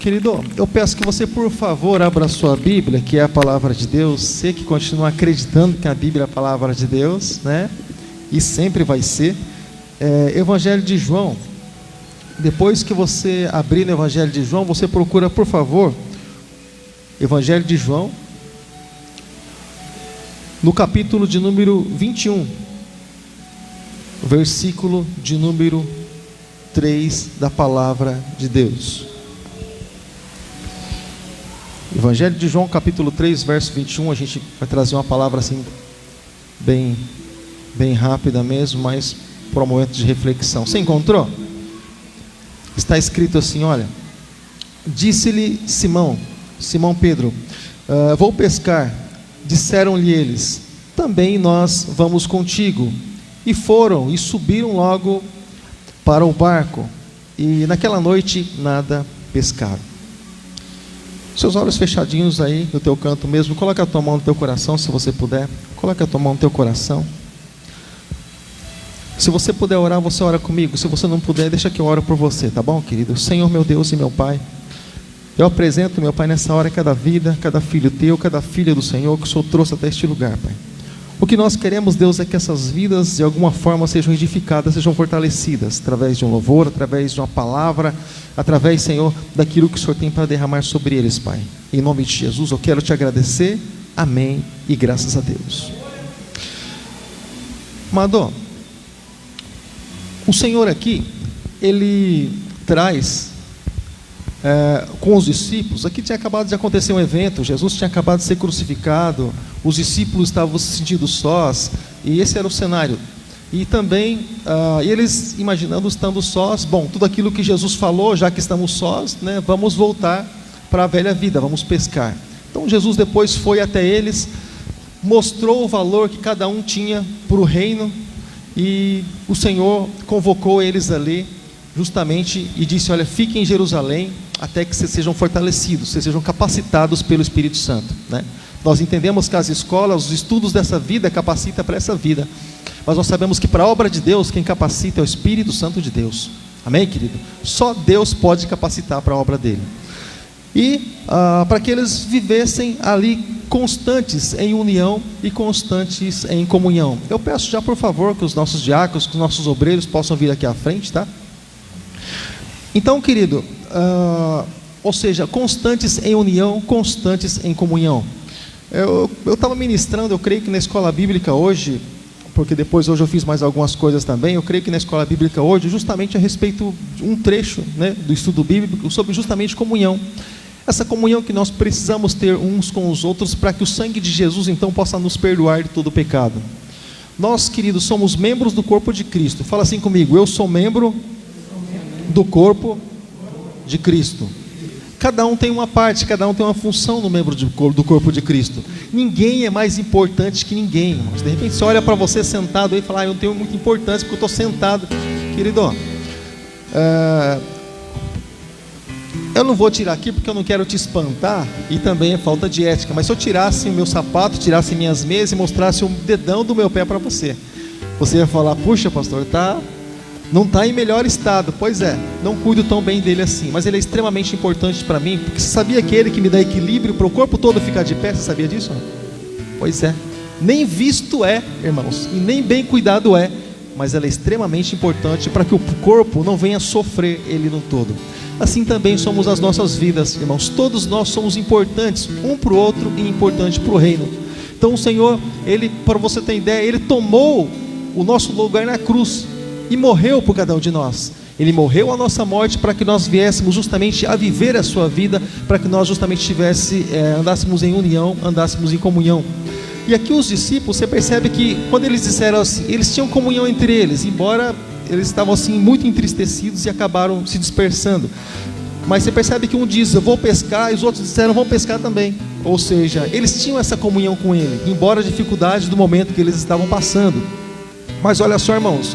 Querido, eu peço que você, por favor, abra a sua Bíblia, que é a palavra de Deus. Você que continua acreditando que a Bíblia é a palavra de Deus, né? E sempre vai ser. Evangelho de João. Depois que você abrir no Evangelho de João, você procura, por favor, Evangelho de João, no capítulo de número 21, versículo de número 3 da palavra de Deus. Evangelho de João, capítulo 3, verso 21, a gente vai trazer uma palavra assim, bem rápida mesmo, mas para um momento de reflexão. Você encontrou? Está escrito assim, olha: disse-lhe Simão Pedro, vou pescar. Disseram-lhe eles, também nós vamos contigo. E foram e subiram logo para o barco, e naquela noite nada pescaram. Seus olhos fechadinhos aí no teu canto mesmo, coloca a tua mão no teu coração, se você puder. Coloca a tua mão no teu coração. Se você puder orar, você ora comigo. Se você não puder, deixa que eu oro por você, tá bom, querido? Senhor, meu Deus e meu Pai, eu apresento, meu Pai, nessa hora cada vida, cada filho teu, cada filha do Senhor que o Senhor trouxe até este lugar, Pai. O que nós queremos, Deus, é que essas vidas de alguma forma sejam edificadas, sejam fortalecidas, através de um louvor, através de uma palavra, através, Senhor, daquilo que o Senhor tem para derramar sobre eles, Pai. Em nome de Jesus, eu quero te agradecer, amém, e graças a Deus. Amado, o Senhor aqui, Ele traz com os discípulos. Aqui tinha acabado de acontecer um evento, Jesus tinha acabado de ser crucificado, os discípulos estavam se sentindo sós, e esse era o cenário. E também, eles imaginando estando sós, bom, tudo aquilo que Jesus falou, já que estamos sós, né, vamos voltar para a velha vida, vamos pescar. Então Jesus depois foi até eles, mostrou o valor que cada um tinha para o reino, e o Senhor convocou eles ali, justamente, e disse, olha, fiquem em Jerusalém, até que vocês sejam fortalecidos, vocês sejam capacitados pelo Espírito Santo, né? Nós entendemos que as escolas, os estudos dessa vida capacita para essa vida, mas nós sabemos que para a obra de Deus, quem capacita é o Espírito Santo de Deus, amém, querido? Só Deus pode capacitar para a obra dele. E para que eles vivessem ali constantes em união e constantes em comunhão. Eu peço já, por favor, que os nossos diáconos, que os nossos obreiros possam vir aqui à frente, tá? Então, querido, ou seja, constantes em união, constantes em comunhão. Eu estava ministrando, eu creio que na escola bíblica hoje, porque depois hoje eu fiz mais algumas coisas também, eu creio que na escola bíblica hoje, justamente a respeito de um trecho, né, do estudo bíblico, sobre justamente comunhão. Essa comunhão que nós precisamos ter uns com os outros, para que o sangue de Jesus então possa nos perdoar de todo o pecado. Nós, queridos, somos membros do corpo de Cristo. Fala assim comigo: eu sou membro do corpo de Cristo. Cada um tem uma parte, cada um tem uma função no membro do corpo de Cristo. Ninguém é mais importante que ninguém, irmãos. De repente você olha para você sentado aí e fala, eu não tenho muita importância porque eu estou sentado. Querido, eu não vou tirar aqui porque eu não quero te espantar, e também é falta de ética, mas se eu tirasse o meu sapato, tirasse minhas meias e mostrasse um dedão do meu pé para você, você ia falar, puxa pastor, não está em melhor estado. Pois é, não cuido tão bem dele assim, mas ele é extremamente importante para mim, porque você sabia que ele que me dá equilíbrio para o corpo todo ficar de pé? Você sabia disso? Pois é, nem visto é, irmãos, e nem bem cuidado é, mas ela é extremamente importante para que o corpo não venha sofrer ele no todo. Assim também somos as nossas vidas, irmãos. Todos nós somos importantes um para o outro e importantes para o reino. Então o Senhor, Ele, para você ter ideia, Ele tomou o nosso lugar na cruz e morreu por cada um de nós. Ele morreu a nossa morte para que nós viéssemos justamente a viver a sua vida, para que nós justamente andássemos em união, andássemos em comunhão. E aqui os discípulos, você percebe que quando eles disseram assim, eles tinham comunhão entre eles, embora eles estavam assim muito entristecidos e acabaram se dispersando. Mas você percebe que um diz, eu vou pescar, e os outros disseram, vão pescar também. Ou seja, eles tinham essa comunhão com ele, embora a dificuldade do momento que eles estavam passando. Mas olha só, irmãos,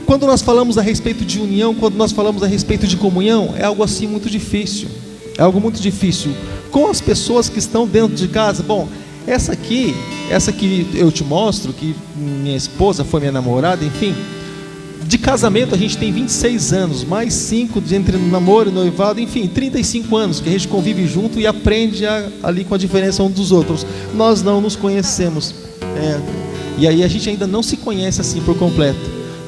quando nós falamos a respeito de união, quando nós falamos a respeito de comunhão, é algo assim muito difícil. É algo muito difícil. Com as pessoas que estão dentro de casa, bom, essa que eu te mostro, que minha esposa foi minha namorada, enfim, De casamento a gente tem 26 anos, mais 5 entre namoro e noivado, enfim, 35 anos que a gente convive junto e aprende ali com a diferença uns dos outros. Nós não nos conhecemos, e aí a gente ainda não se conhece assim por completo.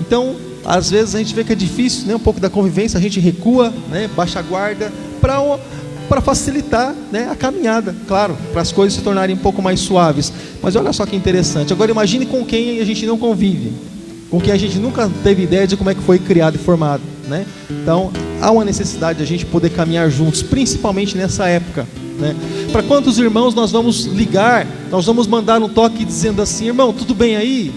Então, às vezes a gente vê que é difícil, né, um pouco da convivência, a gente recua, né, baixa a guarda, para facilitar, né, a caminhada, claro, para as coisas se tornarem um pouco mais suaves. Mas olha só que interessante, agora imagine com quem a gente não convive, com quem a gente nunca teve ideia de como é que foi criado e formado, né? Então, há uma necessidade de a gente poder caminhar juntos, principalmente nessa época, né? Para quantos irmãos nós vamos ligar, nós vamos mandar um toque dizendo assim: irmão, tudo bem aí?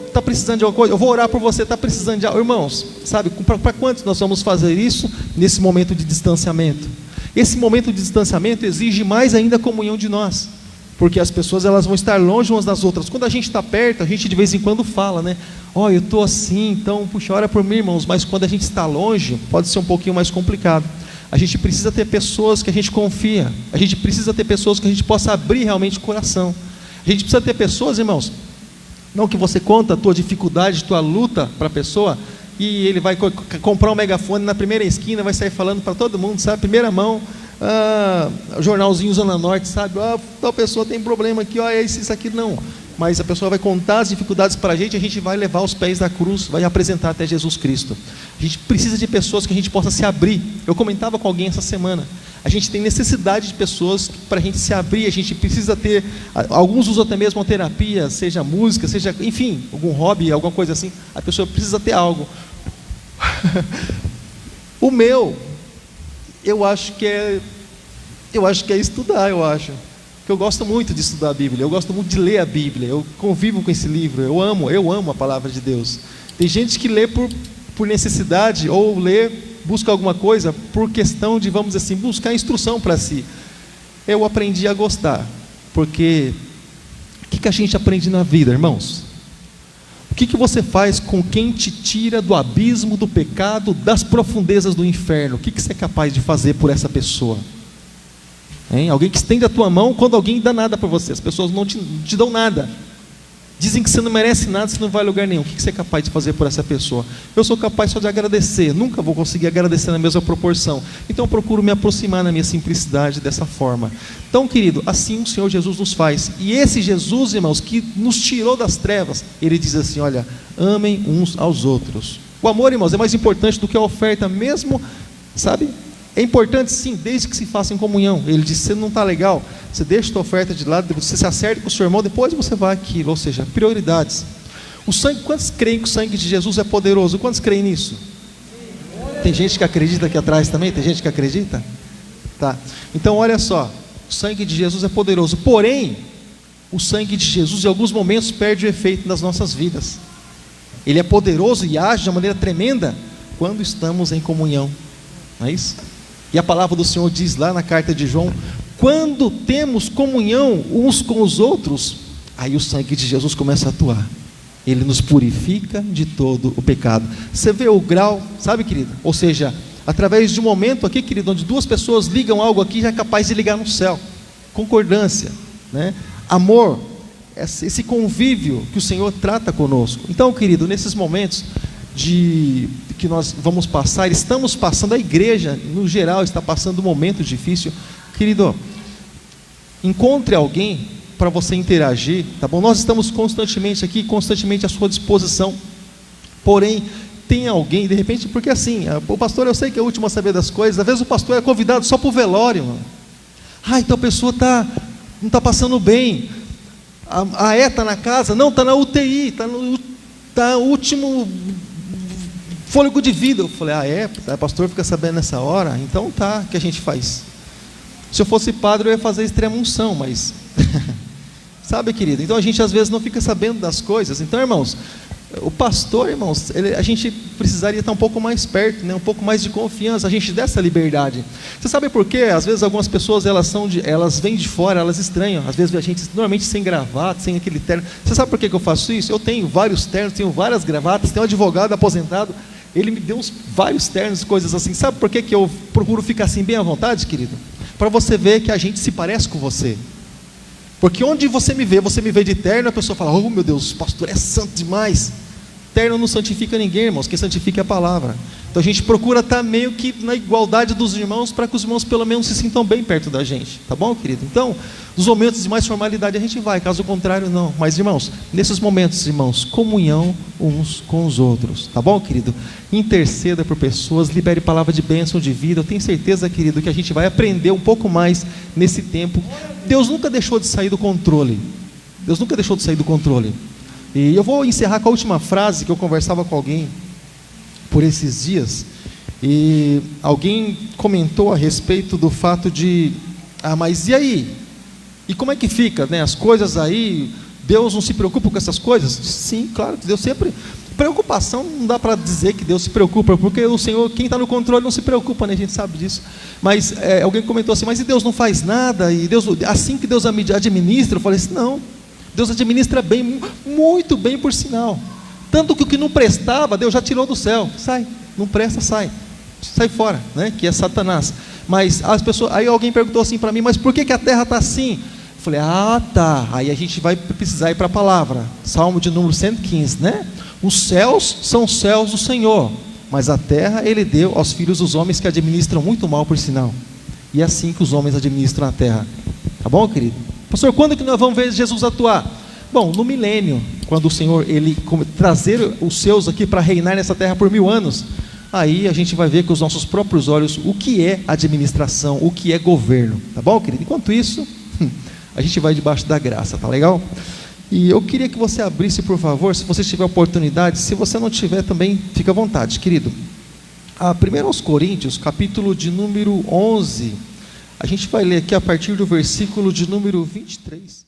Está precisando de alguma coisa? Eu vou orar por você, está precisando de algo? Irmãos, sabe, para quantos nós vamos fazer isso nesse momento de distanciamento? Esse momento de distanciamento exige mais ainda a comunhão de nós, porque as pessoas elas vão estar longe umas das outras. Quando a gente está perto, a gente de vez em quando fala, né? Ó, eu estou assim, então, puxa, ora por mim, irmãos. Mas quando a gente está longe, pode ser um pouquinho mais complicado. A gente precisa ter pessoas que a gente confia. A gente precisa ter pessoas que a gente possa abrir realmente o coração. A gente precisa ter pessoas, irmãos, não que você conta a tua dificuldade, tua luta para a pessoa, e ele vai comprar um megafone na primeira esquina, vai sair falando para todo mundo, sabe? Primeira mão, jornalzinho Zona Norte, sabe? Tal pessoa tem problema aqui, isso aqui, não. Mas a pessoa vai contar as dificuldades para a gente vai levar os pés da cruz, vai apresentar até Jesus Cristo. A gente precisa de pessoas que a gente possa se abrir. Eu comentava com alguém essa semana, a gente tem necessidade de pessoas para a gente se abrir. A gente precisa ter, alguns usam até mesmo a terapia, seja música, seja, enfim, algum hobby, alguma coisa assim. A pessoa precisa ter algo. O meu, eu acho que é estudar, que eu gosto muito de estudar a Bíblia, eu gosto muito de ler a Bíblia, eu convivo com esse livro, eu amo a palavra de Deus. Tem gente que lê por necessidade, ou busca alguma coisa por questão de, vamos dizer assim, buscar instrução para si. Eu aprendi a gostar, porque o que a gente aprende na vida, irmãos? O que você faz com quem te tira do abismo do pecado, das profundezas do inferno? O que você é capaz de fazer por essa pessoa? Hein? Alguém que estende a tua mão quando alguém dá nada para você. As pessoas não te dão nada, dizem que você não merece nada, você não vai a lugar nenhum. O que você é capaz de fazer por essa pessoa? Eu sou capaz só de agradecer, nunca vou conseguir agradecer na mesma proporção. Então eu procuro me aproximar na minha simplicidade dessa forma. Então, querido, assim o Senhor Jesus nos faz. E esse Jesus, irmãos, que nos tirou das trevas, Ele diz assim: olha, amem uns aos outros. O amor, irmãos, é mais importante do que a oferta mesmo, sabe? É importante sim, desde que se faça em comunhão. Ele diz: você não está legal, você deixa a tua oferta de lado, você se acerta com o seu irmão, depois você vai aquilo. Ou seja, prioridades. O sangue, quantos creem que o sangue de Jesus é poderoso? Quantos creem nisso? Tem gente que acredita aqui atrás também? Tem gente que acredita? Tá. Então olha só, o sangue de Jesus é poderoso, porém o sangue de Jesus em alguns momentos perde o efeito nas nossas vidas. Ele é poderoso e age de uma maneira tremenda quando estamos em comunhão, não é isso? E a palavra do Senhor diz lá na carta de João: quando temos comunhão uns com os outros, aí o sangue de Jesus começa a atuar. Ele nos purifica de todo o pecado. Você vê o grau, sabe, querido? Ou seja, através de um momento aqui, querido, onde duas pessoas ligam algo aqui, já é capaz de ligar no céu. Concordância, né? Amor, esse convívio que o Senhor trata conosco. Então, querido, nesses momentos que nós vamos passar, estamos passando, a igreja no geral está passando um momento difícil, querido, encontre alguém para você interagir, tá bom? Nós estamos constantemente aqui, constantemente à sua disposição, porém, tem alguém, de repente, porque assim, o pastor, eu sei que é o último a saber das coisas, às vezes o pastor é convidado só para o velório, mano. Então a pessoa não está passando bem, está na casa, não, está na UTI, está no último fôlego de vida. Eu falei: pastor fica sabendo nessa hora? Então tá, o que a gente faz? Se eu fosse padre eu ia fazer extrema unção, mas sabe, querido, então a gente às vezes não fica sabendo das coisas. Então, irmãos, o pastor, irmãos, a gente precisaria estar um pouco mais perto, né? Um pouco mais de confiança, a gente dessa liberdade. Você sabe por quê? Às vezes algumas pessoas elas vêm de fora, elas estranham, às vezes a gente normalmente sem gravata, sem aquele terno. Você sabe por que eu faço isso? Eu tenho vários ternos, tenho várias gravatas, tenho um advogado aposentado, ele me deu vários ternos, coisas assim. Sabe por que eu procuro ficar assim bem à vontade, querido? Para você ver que a gente se parece com você. Porque onde você me vê de terno, a pessoa fala: oh meu Deus, o pastor é santo demais. Terno não santifica ninguém, irmãos, quem santifica é a palavra. Então a gente procura estar meio que na igualdade dos irmãos, para que os irmãos pelo menos se sintam bem perto da gente, tá bom, querido? Então, nos momentos de mais formalidade a gente vai, caso contrário não. Mas, irmãos, nesses momentos, irmãos, comunhão uns com os outros, tá bom, querido? Interceda por pessoas, libere palavra de bênção, de vida. Eu tenho certeza, querido, que a gente vai aprender um pouco mais nesse tempo. Deus nunca deixou de sair do controle. Deus nunca deixou de sair do controle. E eu vou encerrar com a última frase que eu conversava com alguém por esses dias, e alguém comentou a respeito do fato de, mas e aí? E como é que fica, né? As coisas aí, Deus não se preocupa com essas coisas? Sim, claro que Deus sempre... Preocupação, não dá para dizer que Deus se preocupa, porque o Senhor, quem está no controle não se preocupa, né? A gente sabe disso. Mas alguém comentou assim, mas e Deus não faz nada? E Deus, assim que Deus administra? Eu falei assim, não, Deus administra bem, muito bem por sinal. Tanto que o que não prestava, Deus já tirou do céu. Sai, não presta, sai fora, né? Que é Satanás. Mas as pessoas, aí alguém perguntou assim para mim, mas por que a terra está assim? Eu falei, tá, aí a gente vai precisar ir para a palavra, Salmo de número 115, né? Os céus são os céus do Senhor, mas a terra Ele deu aos filhos dos homens que administram muito mal por sinal. E é assim que os homens administram a terra. Tá bom, querido? Pastor, quando que nós vamos ver Jesus atuar? Bom, no milênio, quando o Senhor Ele trazer os seus aqui para reinar nessa terra por 1000 anos, aí a gente vai ver com os nossos próprios olhos o que é administração, o que é governo. Tá bom, querido? Enquanto isso, a gente vai debaixo da graça, tá legal? E eu queria que você abrisse, por favor, se você tiver oportunidade. Se você não tiver também, fica à vontade, querido. 1 Coríntios, capítulo de número 11, a gente vai ler aqui a partir do versículo de número 23.